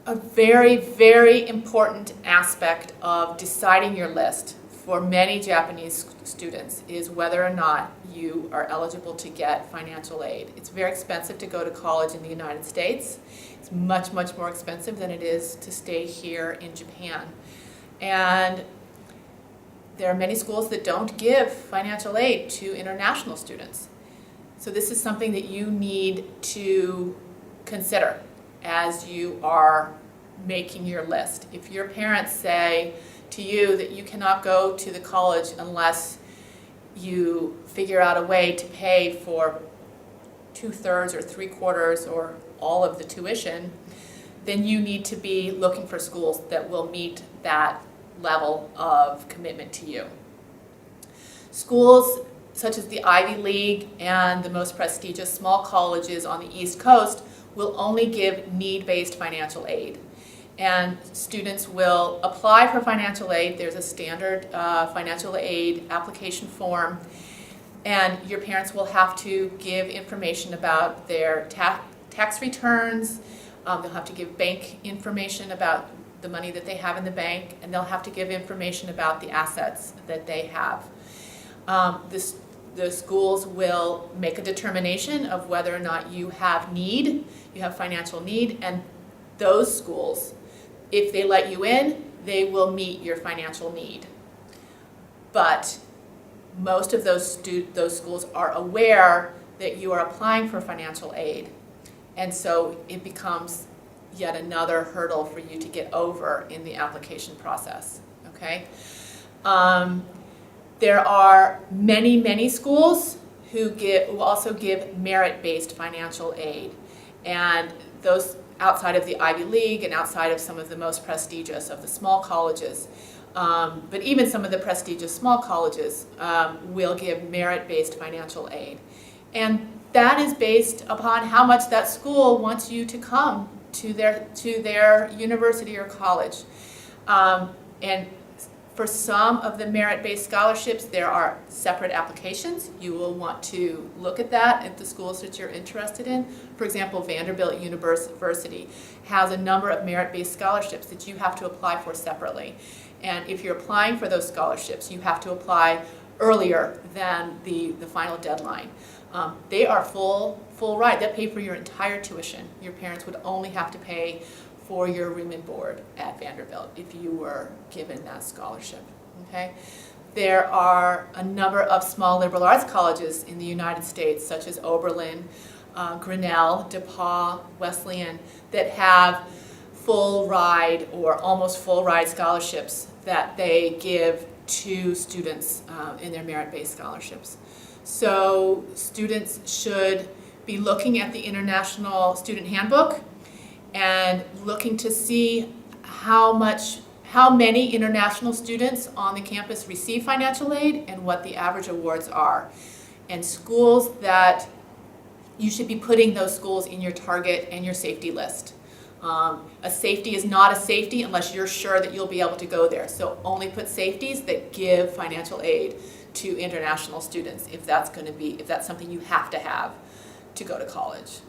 A very, very important aspect of deciding your list for many Japanese students is whether or not you are eligible to get financial aid. It's very expensive to go to college in the United States. It's much, much more expensive than it is to stay here in Japan. And there are many schools that don't give financial aid to international students. So this is something that you need to consider as you are making your list. If your parents say to you that you cannot go to the college unless you figure out a way to pay for 2/3 or 3/4 or all of the tuition, then you need to be looking for schools that will meet that level of commitment to you. Schools such as the Ivy League and the most prestigious small colleges on the East Coast will only give need-based financial aid. And students will apply for financial aid. There's a standard financial aid application form, and your parents will have to give information about their tax returns. They'll have to give bank information about the money that they have in the bank, and they'll have to give information about the assets that they have. The schools will make a determination of whether or not you have financial need, and those schools, if they let you in, they will meet your financial need. But most of those schools are aware that you are applying for financial aid, and so it becomes yet another hurdle for you to get over in the application process. Okay? There are many schools who also give merit-based financial aid, and those outside of the Ivy League and outside of some of the most prestigious of the small colleges. But even some of the prestigious small colleges will give merit-based financial aid. And that is based upon how much that school wants you to come to their university or college. And for some of the merit-based scholarships, there are separate applications. You will want to look at that at the schools that you're interested in. For example, Vanderbilt University has a number of merit-based scholarships that you have to apply for separately. And if you're applying for those scholarships, you have to apply earlier than the final deadline. They are full ride. They pay for your entire tuition. Your parents would only have to pay for your room and board at Vanderbilt if you were given that scholarship. Okay? There are a number of small liberal arts colleges in the United States, such as Oberlin, Grinnell, DePauw, Wesleyan, that have full ride or almost full ride scholarships that they give to students in their merit-based scholarships. So students should be looking at the International Student Handbook and looking to see how many international students on the campus receive financial aid and what the average awards are. And schools that you should be putting those schools in your target and your safety list. A safety is not a safety unless you're sure that you'll be able to go there. So only put safeties that give financial aid to international students if that's something you have to go to college.